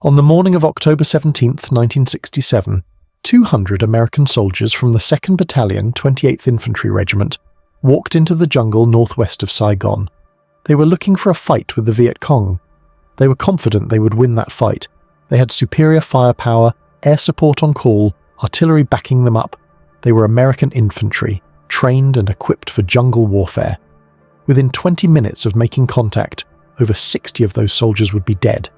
On the morning of October 17, 1967, 200 American soldiers from the 2nd Battalion, 28th Infantry Regiment, walked into the jungle northwest of Saigon. They were looking for a fight with the Viet Cong. They were confident they would win that fight. They had superior firepower, air support on call, artillery backing them up. They were American infantry, trained and equipped for jungle warfare. Within 20 minutes of making contact, over 60 of those soldiers would be dead.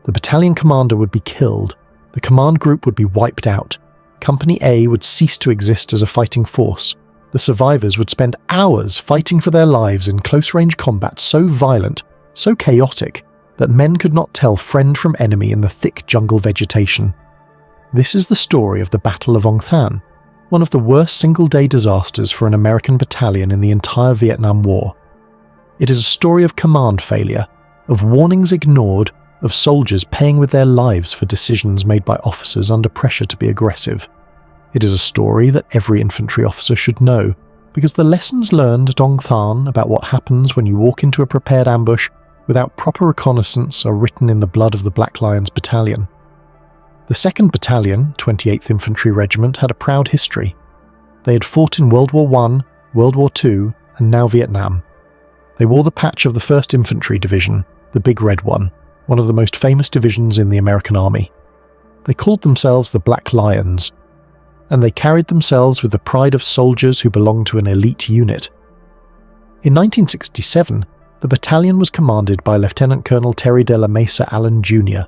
The battalion commander would be killed. The command group would be wiped out. Company A would cease to exist as a fighting force. The survivors would spend hours fighting for their lives in close-range combat so violent, so chaotic, that men could not tell friend from enemy in the thick jungle vegetation. This is the story of the Battle of Ong Thanh, one of the worst single-day disasters for an American battalion in the entire Vietnam War. It is a story of command failure, of warnings ignored, of soldiers paying with their lives for decisions made by officers under pressure to be aggressive. It is a story that every infantry officer should know, because the lessons learned at Ong Thanh about what happens when you walk into a prepared ambush without proper reconnaissance are written in the blood of the Black Lions Battalion. The 2nd Battalion, 28th Infantry Regiment, had a proud history. They had fought in World War I, World War II, and now Vietnam. They wore the patch of the 1st Infantry Division, the big red one of the most famous divisions in the American Army. They called themselves the Black Lions, and they carried themselves with the pride of soldiers who belonged to an elite unit. In 1967, the battalion was commanded by Lieutenant Colonel Terry de la Mesa Allen Jr.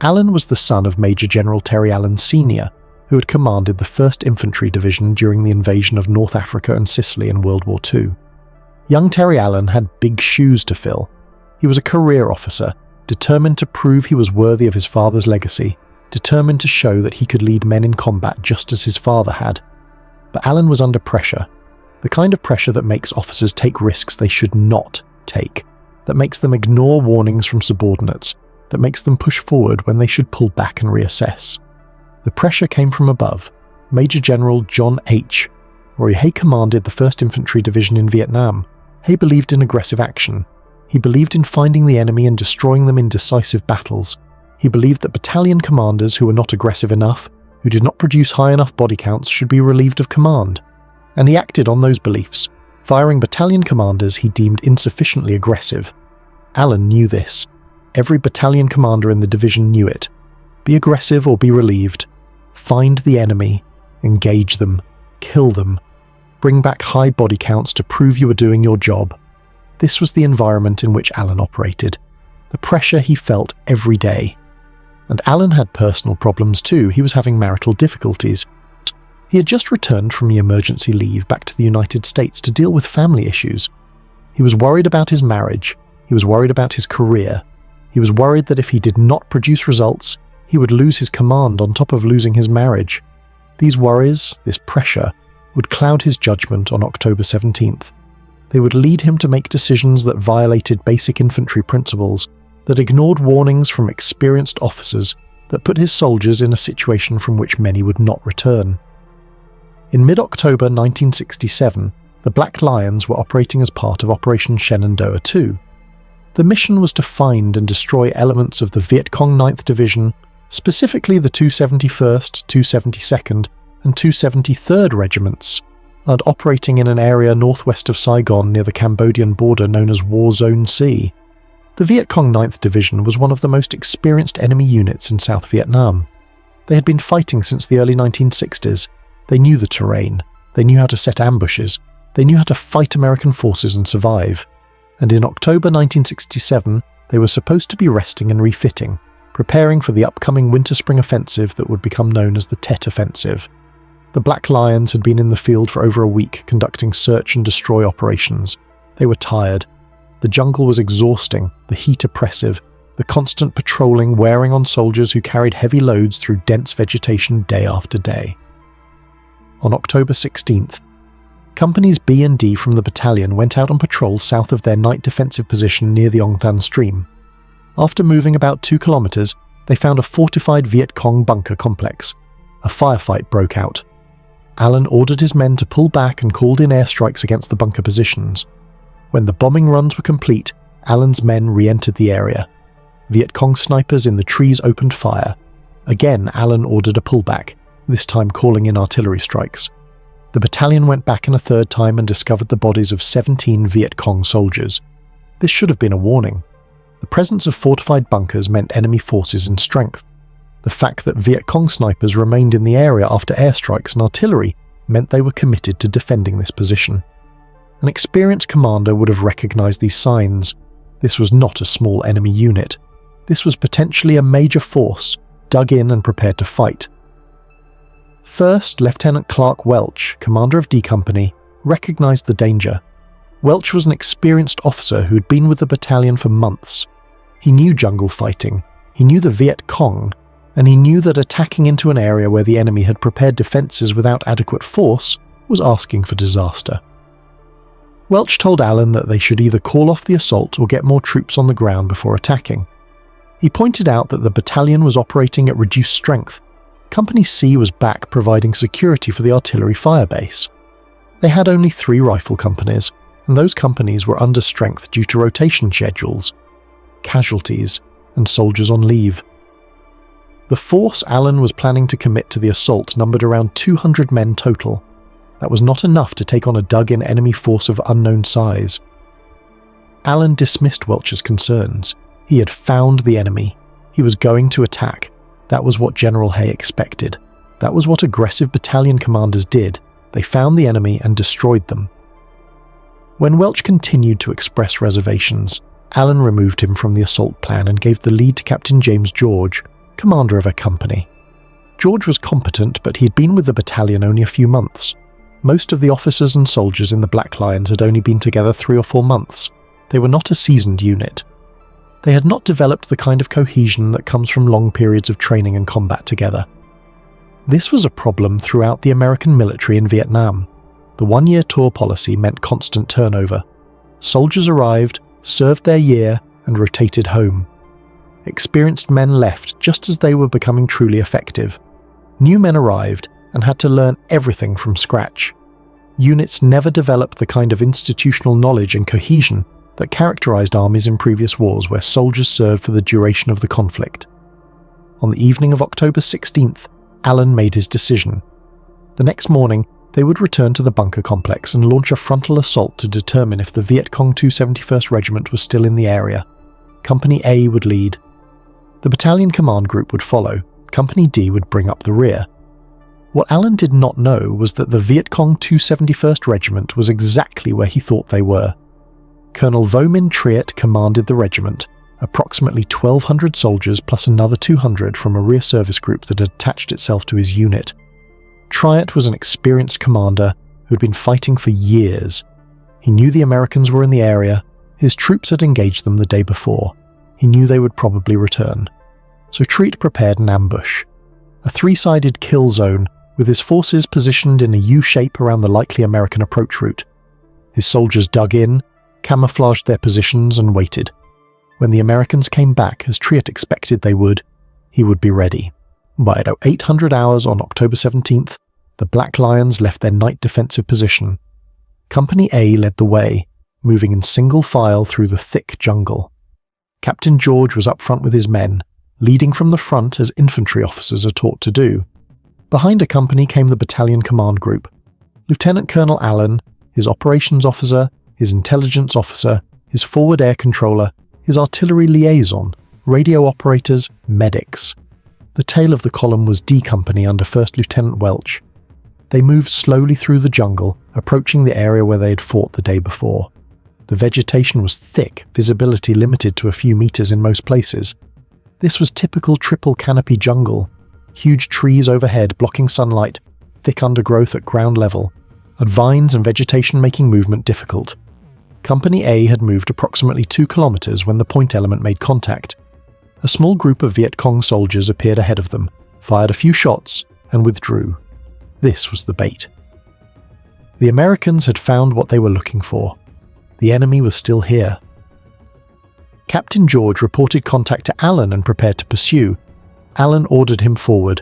Allen was the son of Major General Terry Allen Sr., who had commanded the 1st Infantry Division during the invasion of North Africa and Sicily in World War II. Young Terry Allen had big shoes to fill. He was a career officer, determined to prove he was worthy of his father's legacy, determined to show that he could lead men in combat just as his father had. But Allen was under pressure, the kind of pressure that makes officers take risks they should not take, that makes them ignore warnings from subordinates, that makes them push forward when they should pull back and reassess. The pressure came from above. Major General John H. Roy Hay commanded the 1st Infantry Division in Vietnam. Hay believed in aggressive action. He believed in finding the enemy and destroying them in decisive battles. He believed that battalion commanders who were not aggressive enough, who did not produce high enough body counts, should be relieved of command. And he acted on those beliefs, firing battalion commanders he deemed insufficiently aggressive. Allen knew this. Every battalion commander in the division knew it. Be aggressive or be relieved. Find the enemy, engage them, kill them. Bring back high body counts to prove you were doing your job. This was the environment in which Allen operated, the pressure he felt every day. And Allen had personal problems too. He was having marital difficulties. He had just returned from the emergency leave back to the United States to deal with family issues. He was worried about his marriage. He was worried about his career. He was worried that if he did not produce results, he would lose his command on top of losing his marriage. These worries, this pressure, would cloud his judgment on October 17th. They would lead him to make decisions that violated basic infantry principles, that ignored warnings from experienced officers, that put his soldiers in a situation from which many would not return. In mid-October 1967, the Black Lions were operating as part of Operation Shenandoah II. The mission was to find and destroy elements of the Viet Cong 9th Division, specifically the 271st, 272nd, and 273rd Regiments, and operating in an area northwest of Saigon near the Cambodian border known as War Zone C. The Viet Cong 9th Division was one of the most experienced enemy units in South Vietnam. They had been fighting since the early 1960s. They knew the terrain. They knew how to set ambushes. They knew how to fight American forces and survive. And in October 1967, they were supposed to be resting and refitting, preparing for the upcoming winter-spring offensive that would become known as the Tet Offensive. The Black Lions had been in the field for over a week conducting search and destroy operations. They were tired. The jungle was exhausting, the heat oppressive, the constant patrolling wearing on soldiers who carried heavy loads through dense vegetation day after day. On October 16th, Companies B and D from the battalion went out on patrol south of their night defensive position near the Ong Thanh stream. After moving about 2 kilometers, they found a fortified Viet Cong bunker complex. A firefight broke out. Allen ordered his men to pull back and called in airstrikes against the bunker positions. When the bombing runs were complete, Allen's men re-entered the area. Viet Cong snipers in the trees opened fire. Again, Allen ordered a pullback, this time calling in artillery strikes. The battalion went back in a third time and discovered the bodies of 17 Viet Cong soldiers. This should have been a warning. The presence of fortified bunkers meant enemy forces in strength. The fact that Viet Cong snipers remained in the area after airstrikes and artillery meant they were committed to defending this position. An experienced commander would have recognized these signs. This was not a small enemy unit. This was potentially a major force, dug in and prepared to fight. First, Lieutenant Clark Welch, commander of D Company, recognized the danger. Welch was an experienced officer who had been with the battalion for months. He knew jungle fighting, he knew the Viet Cong, and he knew that attacking into an area where the enemy had prepared defences without adequate force was asking for disaster. Welch told Allen that they should either call off the assault or get more troops on the ground before attacking. He pointed out that the battalion was operating at reduced strength. Company C was back providing security for the artillery firebase. They had only 3 rifle companies, and those companies were under strength due to rotation schedules, casualties, and soldiers on leave. The force Allen was planning to commit to the assault numbered around 200 men total. That was not enough to take on a dug-in enemy force of unknown size. Allen dismissed Welch's concerns. He had found the enemy. He was going to attack. That was what General Hay expected. That was what aggressive battalion commanders did. They found the enemy and destroyed them. When Welch continued to express reservations, Allen removed him from the assault plan and gave the lead to Captain James George, commander of a company. George was competent, but he had been with the battalion only a few months. Most of the officers and soldiers in the Black Lions had only been together 3 or 4 months. They were not a seasoned unit. They had not developed the kind of cohesion that comes from long periods of training and combat together. This was a problem throughout the American military in Vietnam. The 1-year tour policy meant constant turnover. Soldiers arrived, served their year, and rotated home. Experienced men left just as they were becoming truly effective. New men arrived and had to learn everything from scratch. Units never developed the kind of institutional knowledge and cohesion that characterized armies in previous wars where soldiers served for the duration of the conflict. On the evening of October 16th, Allen made his decision. The next morning, they would return to the bunker complex and launch a frontal assault to determine if the Viet Cong 271st Regiment was still in the area. Company A would lead. The battalion command group would follow. Company D would bring up the rear. What Allen did not know was that the Viet Cong 271st Regiment was exactly where he thought they were. Colonel Vo Minh Triet commanded the regiment, approximately 1,200 soldiers plus another 200 from a rear service group that had attached itself to his unit. Triet was an experienced commander who had been fighting for years. He knew the Americans were in the area. His troops had engaged them the day before. He knew they would probably return. So Triet prepared an ambush. A 3-sided kill zone with his forces positioned in a U-shape around the likely American approach route. His soldiers dug in, camouflaged their positions and waited. When the Americans came back, as Triet expected they would, he would be ready. By about 800 hours on October 17th, the Black Lions left their night defensive position. Company A led the way, moving in single file through the thick jungle. Captain George was up front with his men, leading from the front as infantry officers are taught to do. Behind a company came the battalion command group. Lieutenant Colonel Allen, his operations officer, his intelligence officer, his forward air controller, his artillery liaison, radio operators, medics. The tail of the column was D Company under 1st Lieutenant Welch. They moved slowly through the jungle, approaching the area where they had fought the day before. The vegetation was thick, visibility limited to a few meters in most places. This was typical triple canopy jungle. Huge trees overhead blocking sunlight, thick undergrowth at ground level, and vines and vegetation making movement difficult. Company A had moved approximately 2 kilometers when the point element made contact. A small group of Viet Cong soldiers appeared ahead of them, fired a few shots, and withdrew. This was the bait. The Americans had found what they were looking for. The enemy was still here. Captain George reported contact to Allen and prepared to pursue. Allen ordered him forward.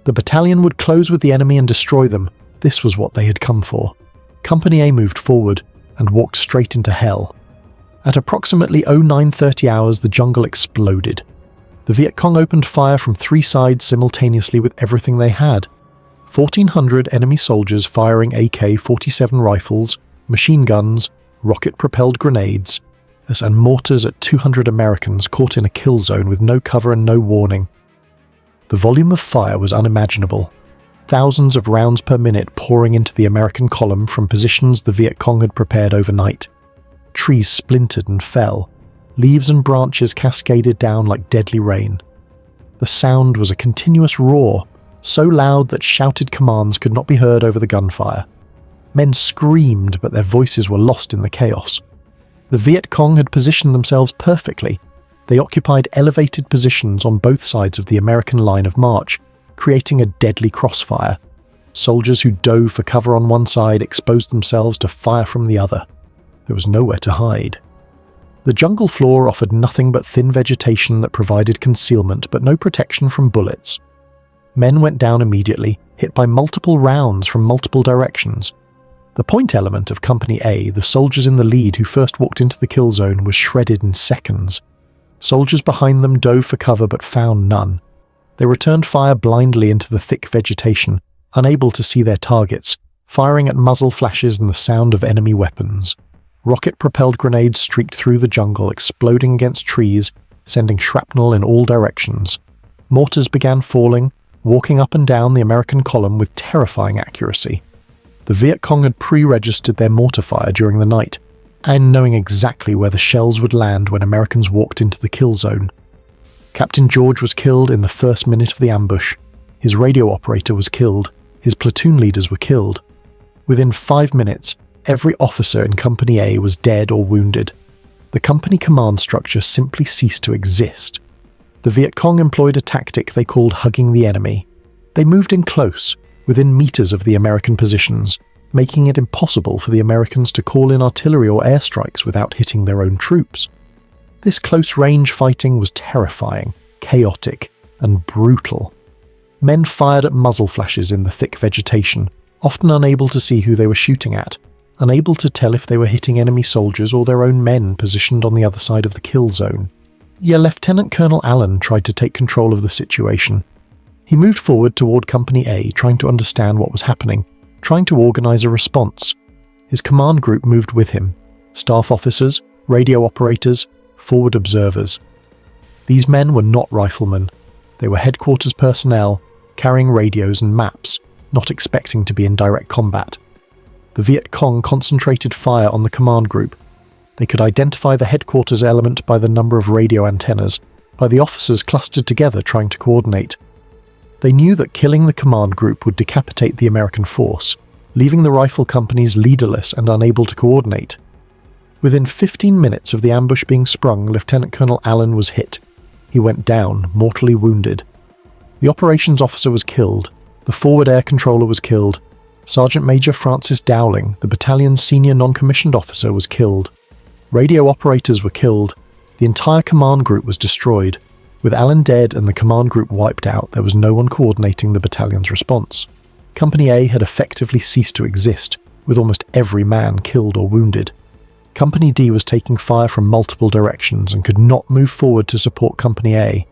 The battalion would close with the enemy and destroy them. This was what they had come for. Company A moved forward and walked straight into hell. At approximately 09:30 hours, the jungle exploded. The Viet Cong opened fire from 3 sides simultaneously with everything they had. 1,400 enemy soldiers firing AK-47 rifles, machine guns, rocket-propelled grenades, and mortars at 200 Americans caught in a kill zone with no cover and no warning. The volume of fire was unimaginable. Thousands of rounds per minute pouring into the American column from positions the Viet Cong had prepared overnight. Trees splintered and fell. Leaves and branches cascaded down like deadly rain. The sound was a continuous roar, so loud that shouted commands could not be heard over the gunfire. Men screamed, but their voices were lost in the chaos. The Viet Cong had positioned themselves perfectly. They occupied elevated positions on both sides of the American line of march, creating a deadly crossfire. Soldiers who dove for cover on one side exposed themselves to fire from the other. There was nowhere to hide. The jungle floor offered nothing but thin vegetation that provided concealment but no protection from bullets. Men went down immediately, hit by multiple rounds from multiple directions. The point element of Company A, the soldiers in the lead who first walked into the kill zone, was shredded in seconds. Soldiers behind them dove for cover but found none. They returned fire blindly into the thick vegetation, unable to see their targets, firing at muzzle flashes and the sound of enemy weapons. Rocket-propelled grenades streaked through the jungle, exploding against trees, sending shrapnel in all directions. Mortars began falling, walking up and down the American column with terrifying accuracy. The Viet Cong had pre-registered their mortar fire during the night, and knowing exactly where the shells would land when Americans walked into the kill zone. Captain George was killed in the first minute of the ambush. His radio operator was killed. His platoon leaders were killed. Within 5 minutes, every officer in Company A was dead or wounded. The company command structure simply ceased to exist. The Viet Cong employed a tactic they called hugging the enemy. They moved in close, within meters of the American positions, making it impossible for the Americans to call in artillery or airstrikes without hitting their own troops. This close-range fighting was terrifying, chaotic, and brutal. Men fired at muzzle flashes in the thick vegetation, often unable to see who they were shooting at, unable to tell if they were hitting enemy soldiers or their own men positioned on the other side of the kill zone. Yet Lieutenant Colonel Allen tried to take control of the situation. He moved forward toward Company A, trying to understand what was happening, trying to organize a response. His command group moved with him: staff officers, radio operators, forward observers. These men were not riflemen. They were headquarters personnel, carrying radios and maps, not expecting to be in direct combat. The Viet Cong concentrated fire on the command group. They could identify the headquarters element by the number of radio antennas, by the officers clustered together trying to coordinate. They knew that killing the command group would decapitate the American force, leaving the rifle companies leaderless and unable to coordinate. Within 15 minutes of the ambush being sprung, Lieutenant Colonel Allen was hit. He went down, mortally wounded. The operations officer was killed. The forward air controller was killed. Sergeant Major Francis Dowling, the battalion's senior non-commissioned officer, was killed. Radio operators were killed. The entire command group was destroyed. With Allen dead and the command group wiped out, there was no one coordinating the battalion's response. Company A had effectively ceased to exist, with almost every man killed or wounded. Company D was taking fire from multiple directions and could not move forward to support Company A.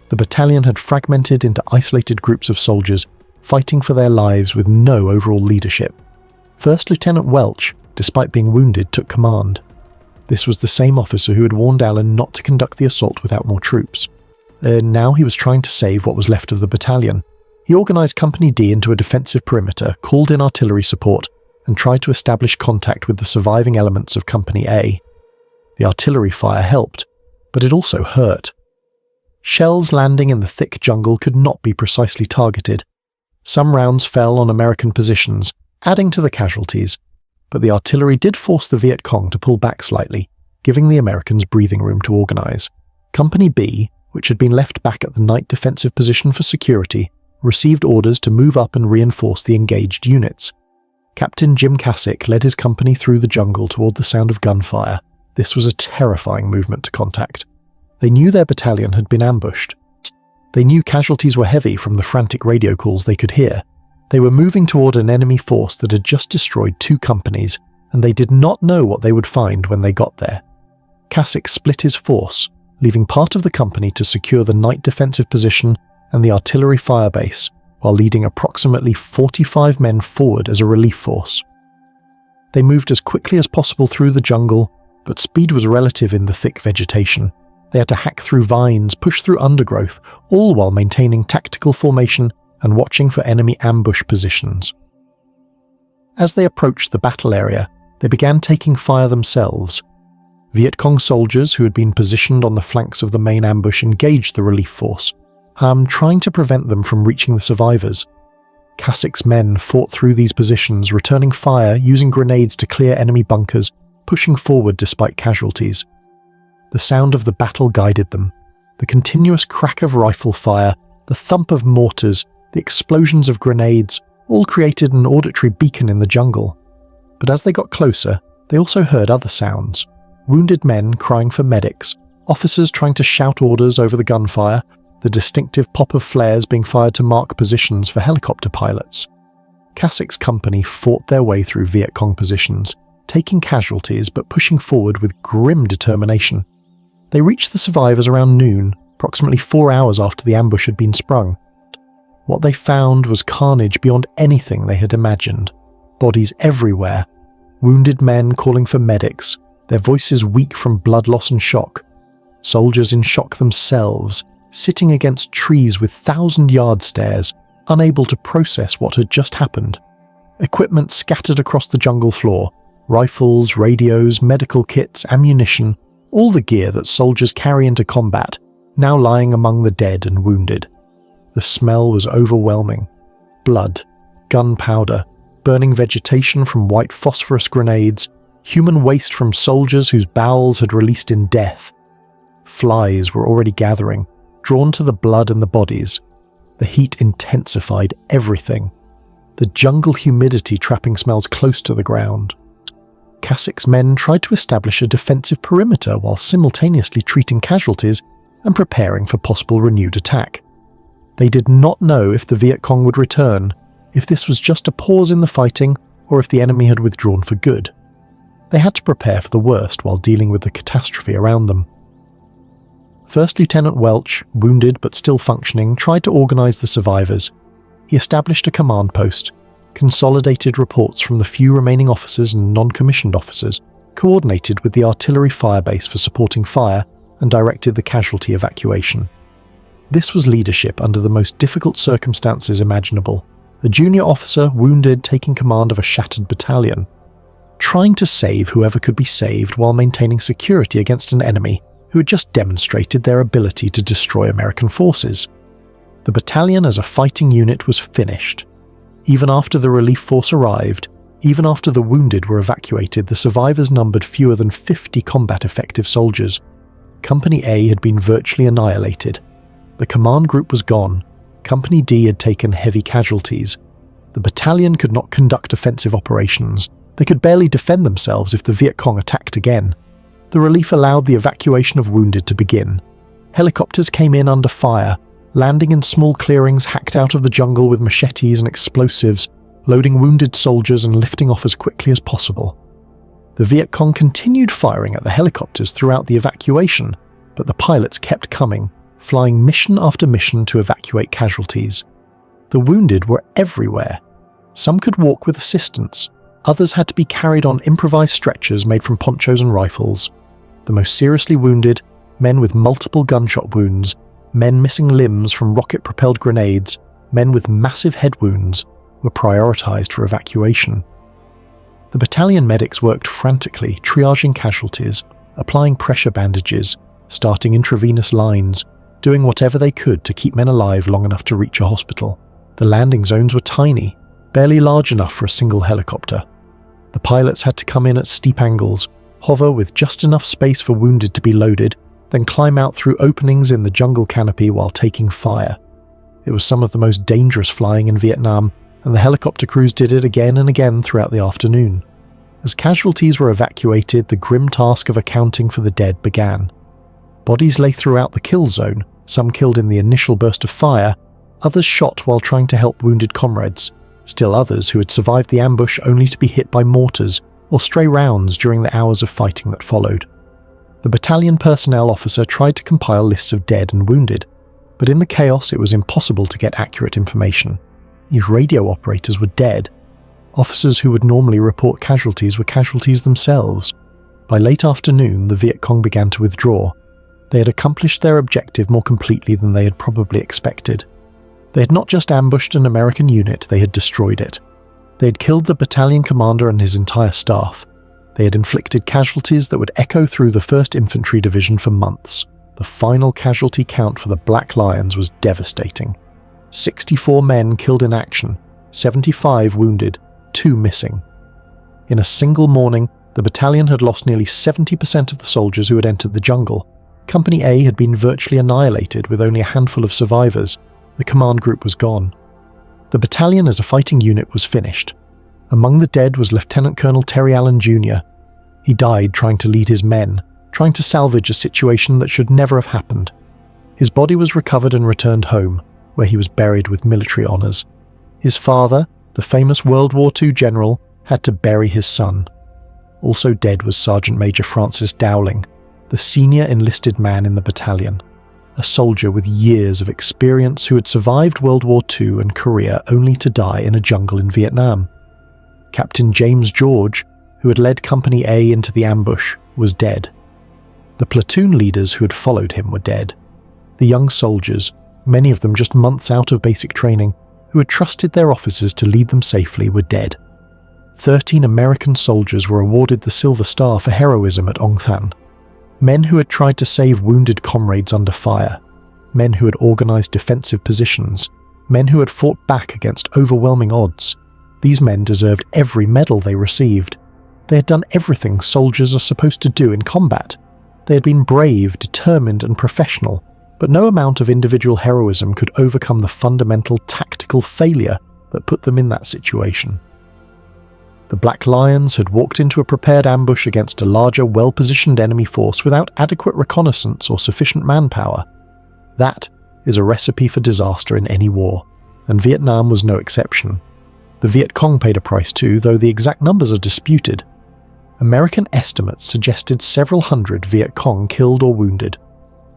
The battalion had fragmented into isolated groups of soldiers, fighting for their lives with no overall leadership. First Lieutenant Welch, despite being wounded, took command. This was the same officer who had warned Allen not to conduct the assault without more troops. Now he was trying to save what was left of the battalion. He organised Company D into a defensive perimeter, called in artillery support, and tried to establish contact with the surviving elements of Company A. The artillery fire helped, but it also hurt. Shells landing in the thick jungle could not be precisely targeted. Some rounds fell on American positions, adding to the casualties, but the artillery did force the Viet Cong to pull back slightly, giving the Americans breathing room to organise. Company B, which had been left back at the night defensive position for security, received orders to move up and reinforce the engaged units. Captain Jim Cassick led his company through the jungle toward the sound of gunfire. This was a terrifying movement to contact. They knew their battalion had been ambushed. They knew casualties were heavy from the frantic radio calls they could hear. They were moving toward an enemy force that had just destroyed 2 companies, and they did not know what they would find when they got there. Cassock split his force, leaving part of the company to secure the night defensive position and the artillery firebase, while leading approximately 45 men forward as a relief force. They moved as quickly as possible through the jungle, but speed was relative in the thick vegetation. They had to hack through vines, push through undergrowth, all while maintaining tactical formation and watching for enemy ambush positions. As they approached the battle area, they began taking fire themselves. Viet Cong soldiers who had been positioned on the flanks of the main ambush engaged the relief force, trying to prevent them from reaching the survivors. Cassock's men fought through these positions, returning fire, using grenades to clear enemy bunkers, pushing forward despite casualties. The sound of the battle guided them. The continuous crack of rifle fire, the thump of mortars, the explosions of grenades, all created an auditory beacon in the jungle. But as they got closer, they also heard other sounds. Wounded men crying for medics, officers trying to shout orders over the gunfire, the distinctive pop of flares being fired to mark positions for helicopter pilots. Cassock's company fought their way through Viet Cong positions, taking casualties but pushing forward with grim determination. They reached the survivors around noon, approximately 4 hours after the ambush had been sprung. What they found was carnage beyond anything they had imagined. Bodies everywhere, wounded men calling for medics, their voices weak from blood loss and shock. Soldiers in shock themselves, sitting against trees with 1,000-yard stares, unable to process what had just happened. Equipment scattered across the jungle floor, rifles, radios, medical kits, ammunition, all the gear that soldiers carry into combat, now lying among the dead and wounded. The smell was overwhelming. Blood, gunpowder, burning vegetation from white phosphorus grenades, human waste from soldiers whose bowels had released in death. Flies were already gathering, drawn to the blood and the bodies. The heat intensified everything. The jungle humidity trapping smells close to the ground. Cassock's men tried to establish a defensive perimeter while simultaneously treating casualties and preparing for possible renewed attack. They did not know if the Viet Cong would return, if this was just a pause in the fighting, or if the enemy had withdrawn for good. They had to prepare for the worst while dealing with the catastrophe around them. First Lieutenant Welch, wounded but still functioning, tried to organise the survivors. He established a command post, consolidated reports from the few remaining officers and non-commissioned officers, coordinated with the artillery firebase for supporting fire, and directed the casualty evacuation. This was leadership under the most difficult circumstances imaginable. A junior officer wounded taking command of a shattered battalion, trying to save whoever could be saved while maintaining security against an enemy who had just demonstrated their ability to destroy American forces. The battalion as a fighting unit was finished. Even after the relief force arrived, even after the wounded were evacuated, the survivors numbered fewer than 50 combat-effective soldiers. Company A had been virtually annihilated. The command group was gone. Company D had taken heavy casualties. The battalion could not conduct offensive operations. They could barely defend themselves if the Viet Cong attacked again. The relief allowed the evacuation of wounded to begin. Helicopters came in under fire, landing in small clearings hacked out of the jungle with machetes and explosives, loading wounded soldiers and lifting off as quickly as possible. The Viet Cong continued firing at the helicopters throughout the evacuation, but the pilots kept coming, flying mission after mission to evacuate casualties. The wounded were everywhere. Some could walk with assistance, others had to be carried on improvised stretchers made from ponchos and rifles. The most seriously wounded, men with multiple gunshot wounds, men missing limbs from rocket-propelled grenades, men with massive head wounds, were prioritized for evacuation. The battalion medics worked frantically, triaging casualties, applying pressure bandages, starting intravenous lines, doing whatever they could to keep men alive long enough to reach a hospital. The landing zones were tiny, barely large enough for a single helicopter. The pilots had to come in at steep angles, hover with just enough space for wounded to be loaded, then climb out through openings in the jungle canopy while taking fire. It was some of the most dangerous flying in Vietnam, and the helicopter crews did it again and again throughout the afternoon. As casualties were evacuated, the grim task of accounting for the dead began. Bodies lay throughout the kill zone, some killed in the initial burst of fire, others shot while trying to help wounded comrades, still others who had survived the ambush only to be hit by mortars or stray rounds during the hours of fighting that followed. The battalion personnel officer tried to compile lists of dead and wounded, but in the chaos it was impossible to get accurate information. His radio operators were dead. Officers who would normally report casualties were casualties themselves. By late afternoon, the Viet Cong began to withdraw. They had accomplished their objective more completely than they had probably expected. They had not just ambushed an American unit, they had destroyed it. They had killed the battalion commander and his entire staff. They had inflicted casualties that would echo through the 1st Infantry Division for months. The final casualty count for the Black Lions was devastating. 64 men killed in action, 75 wounded, 2 missing. In a single morning, the battalion had lost nearly 70% of the soldiers who had entered the jungle. Company A had been virtually annihilated with only a handful of survivors. The command group was gone. The battalion as a fighting unit was finished. Among the dead was Lieutenant Colonel Terry Allen Jr. He died trying to lead his men, trying to salvage a situation that should never have happened. His body was recovered and returned home, where he was buried with military honours. His father, the famous World War II general, had to bury his son. Also dead was Sergeant Major Francis Dowling, the senior enlisted man in the battalion, a soldier with years of experience who had survived World War II and Korea only to die in a jungle in Vietnam. Captain James George, who had led Company A into the ambush, was dead. The platoon leaders who had followed him were dead. The young soldiers, many of them just months out of basic training, who had trusted their officers to lead them safely, were dead. 13 American soldiers were awarded the Silver Star for heroism at Ong Thanh. Men who had tried to save wounded comrades under fire, men who had organised defensive positions, men who had fought back against overwhelming odds. These men deserved every medal they received. They had done everything soldiers are supposed to do in combat. They had been brave, determined and professional, but no amount of individual heroism could overcome the fundamental tactical failure that put them in that situation. The Black Lions had walked into a prepared ambush against a larger, well-positioned enemy force without adequate reconnaissance or sufficient manpower. That is a recipe for disaster in any war, and Vietnam was no exception. The Viet Cong paid a price too, though the exact numbers are disputed. American estimates suggested several hundred Viet Cong killed or wounded.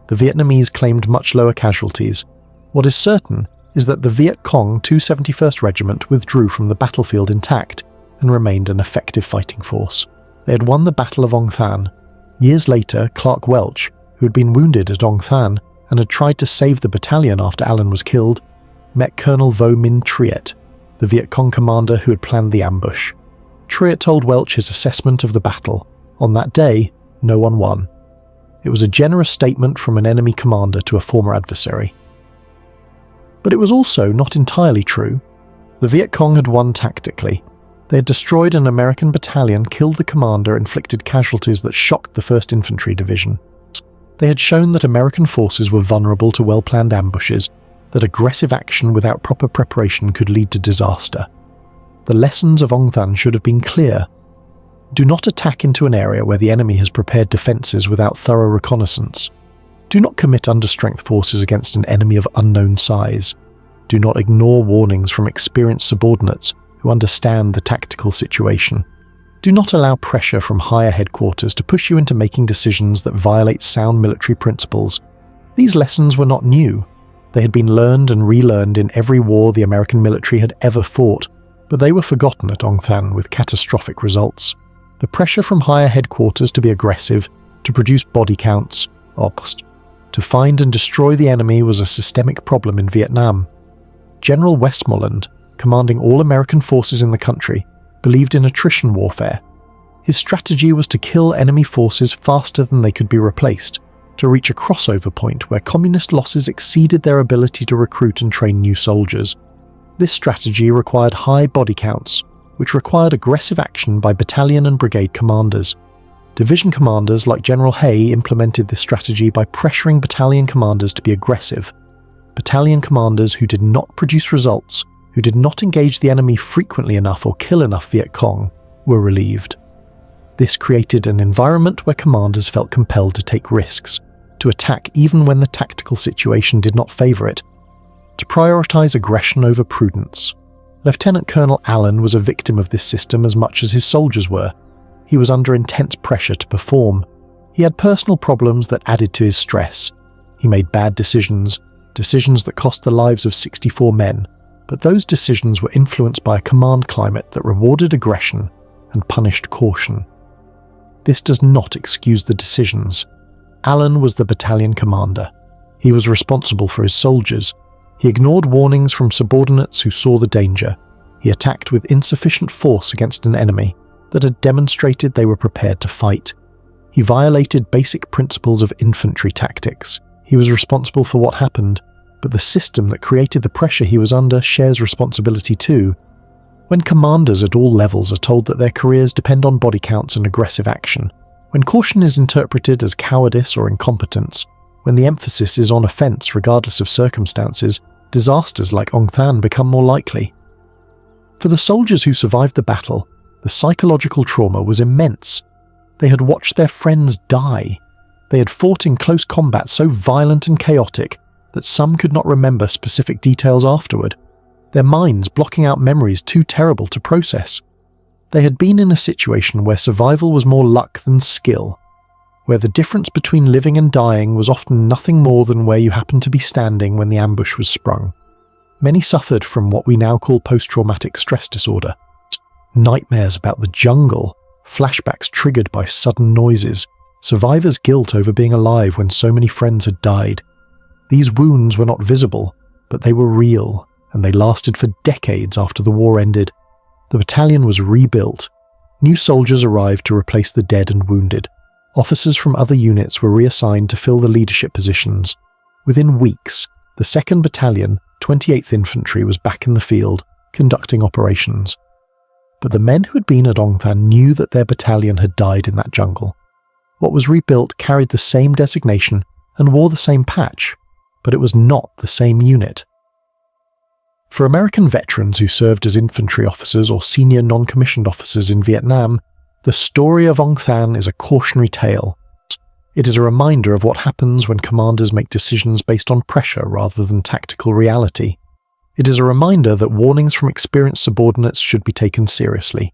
The Vietnamese claimed much lower casualties. What is certain is that the Viet Cong 271st Regiment withdrew from the battlefield intact and remained an effective fighting force. They had won the Battle of Ong Thanh. Years later, Clark Welch, who had been wounded at Ong Thanh and had tried to save the battalion after Allen was killed, met Colonel Vo Minh Triet, the Viet Cong commander who had planned the ambush. Triet told Welch his assessment of the battle. On that day, no one won. It was a generous statement from an enemy commander to a former adversary. But it was also not entirely true. The Viet Cong had won tactically. They had destroyed an American battalion, killed the commander, inflicted casualties that shocked the 1st Infantry Division. They had shown that American forces were vulnerable to well-planned ambushes, that aggressive action without proper preparation could lead to disaster. The lessons of Ong Thanh should have been clear. Do not attack into an area where the enemy has prepared defences without thorough reconnaissance. Do not commit understrength forces against an enemy of unknown size. Do not ignore warnings from experienced subordinates who understand the tactical situation. Do not allow pressure from higher headquarters to push you into making decisions that violate sound military principles. These lessons were not new. They had been learned and relearned in every war the American military had ever fought, but they were forgotten at Ong Thanh with catastrophic results. The pressure from higher headquarters to be aggressive, to produce body counts, to find and destroy the enemy was a systemic problem in Vietnam. General Westmoreland, commanding all American forces in the country, believed in attrition warfare. His strategy was to kill enemy forces faster than they could be replaced, to reach a crossover point where communist losses exceeded their ability to recruit and train new soldiers. This strategy required high body counts, which required aggressive action by battalion and brigade commanders. Division commanders like General Hay implemented this strategy by pressuring battalion commanders to be aggressive. Battalion commanders who did not produce results, who did not engage the enemy frequently enough or kill enough Viet Cong, were relieved. This created an environment where commanders felt compelled to take risks, to attack even when the tactical situation did not favour it, to prioritise aggression over prudence. Lieutenant Colonel Allen was a victim of this system as much as his soldiers were. He was under intense pressure to perform. He had personal problems that added to his stress. He made bad decisions that cost the lives of 64 men, but those decisions were influenced by a command climate that rewarded aggression and punished caution. This does not excuse the decisions. Alan was the battalion commander. He was responsible for his soldiers. He ignored warnings from subordinates who saw the danger. He attacked with insufficient force against an enemy that had demonstrated they were prepared to fight. He violated basic principles of infantry tactics. He was responsible for what happened, but the system that created the pressure he was under shares responsibility too. When commanders at all levels are told that their careers depend on body counts and aggressive action, when caution is interpreted as cowardice or incompetence, when the emphasis is on offence regardless of circumstances, disasters like Ong Thanh become more likely. For the soldiers who survived the battle, the psychological trauma was immense. They had watched their friends die. They had fought in close combat so violent and chaotic that some could not remember specific details afterward, their minds blocking out memories too terrible to process. They had been in a situation where survival was more luck than skill, where the difference between living and dying was often nothing more than where you happened to be standing when the ambush was sprung. Many suffered from what we now call post-traumatic stress disorder. Nightmares about the jungle, flashbacks triggered by sudden noises, survivors' guilt over being alive when so many friends had died. These wounds were not visible, but they were real, and they lasted for decades after the war ended. The battalion was rebuilt. New soldiers arrived to replace the dead and wounded. Officers from other units were reassigned to fill the leadership positions. Within weeks, the 2nd Battalion, 28th Infantry was back in the field, conducting operations. But the men who had been at Ong Thanh knew that their battalion had died in that jungle. What was rebuilt carried the same designation and wore the same patch, but it was not the same unit. For American veterans who served as infantry officers or senior non-commissioned officers in Vietnam, the story of Ong Thanh is a cautionary tale. It is a reminder of what happens when commanders make decisions based on pressure rather than tactical reality. It is a reminder that warnings from experienced subordinates should be taken seriously.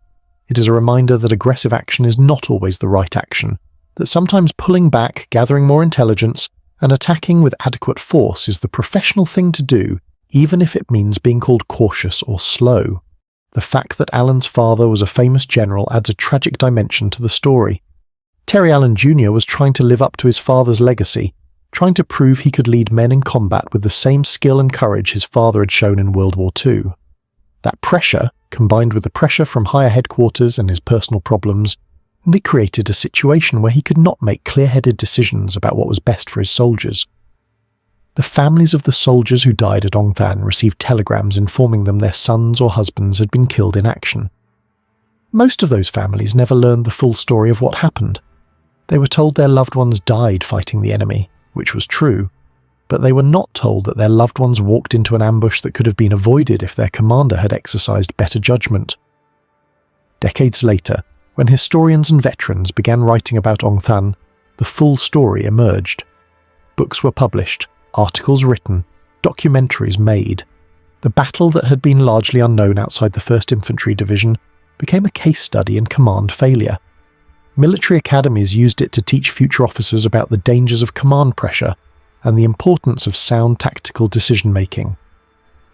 It is a reminder that aggressive action is not always the right action, that sometimes pulling back, gathering more intelligence, and attacking with adequate force is the professional thing to do, even if it means being called cautious or slow. The fact that Alan's father was a famous general adds a tragic dimension to the story. Terry Allen Jr. was trying to live up to his father's legacy, trying to prove he could lead men in combat with the same skill and courage his father had shown in World War II. That pressure, combined with the pressure from higher headquarters and his personal problems, only created a situation where he could not make clear-headed decisions about what was best for his soldiers. The families of the soldiers who died at Ong Thanh received telegrams informing them their sons or husbands had been killed in action. Most of those families never learned the full story of what happened. They were told their loved ones died fighting the enemy, which was true, but they were not told that their loved ones walked into an ambush that could have been avoided if their commander had exercised better judgment. Decades later, when historians and veterans began writing about Ong Thanh, the full story emerged. Books were published, articles written, documentaries made. The battle that had been largely unknown outside the 1st Infantry Division became a case study in command failure. Military academies used it to teach future officers about the dangers of command pressure and the importance of sound tactical decision-making.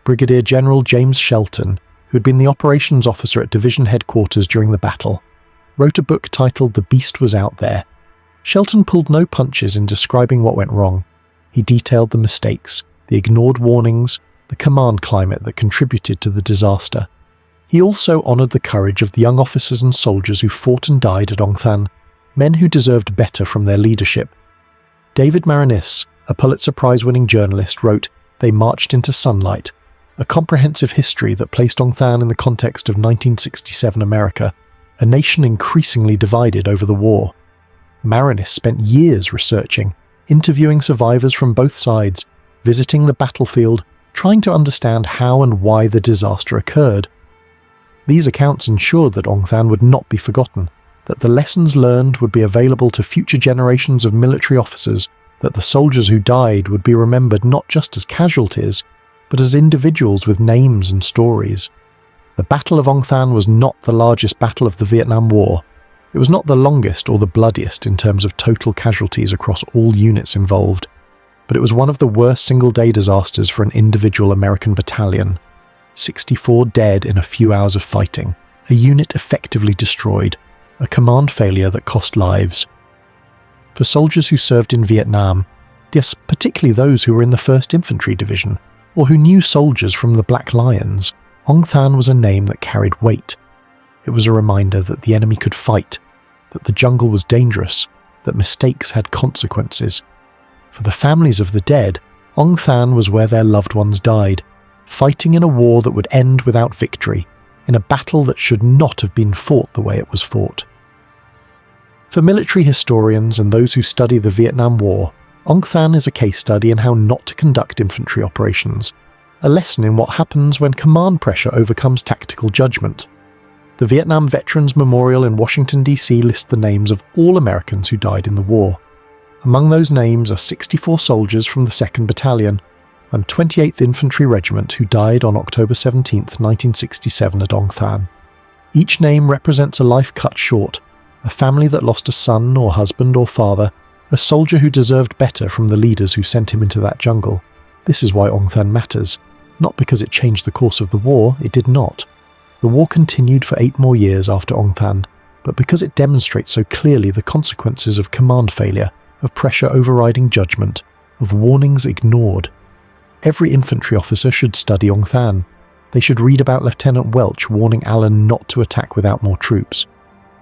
Brigadier General James Shelton, who had been the operations officer at division headquarters during the battle, wrote a book titled The Beast Was Out There. Shelton pulled no punches in describing what went wrong. He detailed the mistakes, the ignored warnings, the command climate that contributed to the disaster. He also honoured the courage of the young officers and soldiers who fought and died at Ong Thanh, men who deserved better from their leadership. David Marinis, a Pulitzer Prize-winning journalist, wrote They Marched into Sunlight, a comprehensive history that placed Ong Thanh in the context of 1967 America, a nation increasingly divided over the war. Marinis spent years researching, interviewing survivors from both sides, visiting the battlefield, trying to understand how and why the disaster occurred. These accounts ensured that Ong Thanh would not be forgotten, that the lessons learned would be available to future generations of military officers, that the soldiers who died would be remembered not just as casualties, but as individuals with names and stories. The Battle of Ong Thanh was not the largest battle of the Vietnam War, It was not the longest or the bloodiest in terms of total casualties across all units involved, but it was one of the worst single-day disasters for an individual American battalion. 64 dead in a few hours of fighting, a unit effectively destroyed, a command failure that cost lives. For soldiers who served in Vietnam, yes, particularly those who were in the 1st Infantry Division, or who knew soldiers from the Black Lions, Ong Thanh was a name that carried weight. It was a reminder that the enemy could fight, that the jungle was dangerous, that mistakes had consequences. For the families of the dead, Ong Thanh was where their loved ones died, fighting in a war that would end without victory, in a battle that should not have been fought the way it was fought. For military historians and those who study the Vietnam War, Ong Thanh is a case study in how not to conduct infantry operations, a lesson in what happens when command pressure overcomes tactical judgment. The Vietnam Veterans Memorial in Washington, D.C. lists the names of all Americans who died in the war. Among those names are 64 soldiers from the 2nd Battalion and 28th Infantry Regiment who died on October 17, 1967 at Ong Thanh. Each name represents a life cut short, a family that lost a son or husband or father, a soldier who deserved better from the leaders who sent him into that jungle. This is why Ong Thanh matters. Not because it changed the course of the war, it did not. The war continued for 8 more years after Ong Thanh, but because it demonstrates so clearly the consequences of command failure, of pressure overriding judgment, of warnings ignored. Every infantry officer should study Ong Thanh. They should read about Lieutenant Welch warning Allen not to attack without more troops.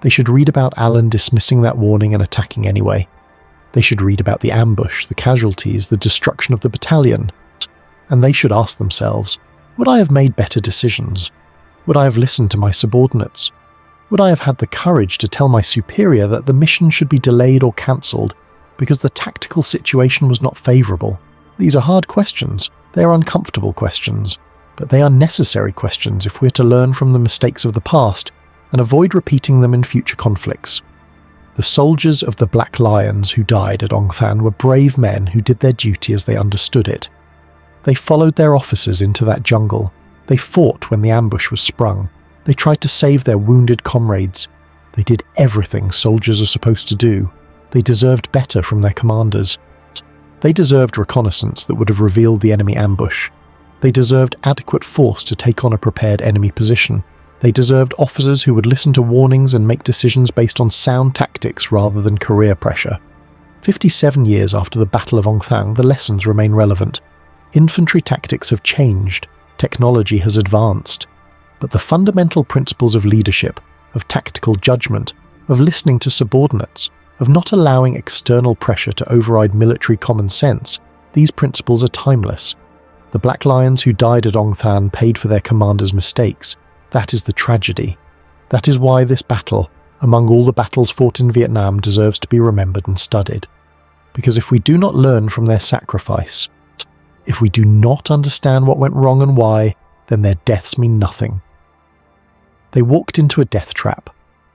They should read about Allen dismissing that warning and attacking anyway. They should read about the ambush, the casualties, the destruction of the battalion. And they should ask themselves, would I have made better decisions? Would I have listened to my subordinates? Would I have had the courage to tell my superior that the mission should be delayed or cancelled because the tactical situation was not favourable? These are hard questions. They are uncomfortable questions. But they are necessary questions if we're to learn from the mistakes of the past and avoid repeating them in future conflicts. The soldiers of the Black Lions who died at Ong Thanh were brave men who did their duty as they understood it. They followed their officers into that jungle. They fought when the ambush was sprung. They tried to save their wounded comrades. They did everything soldiers are supposed to do. They deserved better from their commanders. They deserved reconnaissance that would have revealed the enemy ambush. They deserved adequate force to take on a prepared enemy position. They deserved officers who would listen to warnings and make decisions based on sound tactics rather than career pressure. 57 years after the Battle of Ong Thanh, the lessons remain relevant. Infantry tactics have changed. Technology has advanced, but the fundamental principles of leadership, of tactical judgment, of listening to subordinates, of not allowing external pressure to override military common sense, these principles are timeless. The Black Lions who died at Ong Thanh paid for their commanders' mistakes. That is the tragedy. That is why this battle, among all the battles fought in Vietnam, deserves to be remembered and studied. Because if we do not learn from their sacrifice, if we do not understand what went wrong and why, then their deaths mean nothing. They walked into a death trap.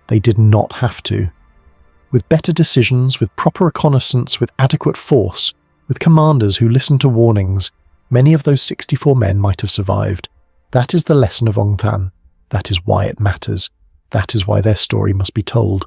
They did not have to. With better decisions, with proper reconnaissance, with adequate force, with commanders who listened to warnings, many of those 64 men might have survived. That is the lesson of Ong Thanh. That is why it matters. That is why their story must be told.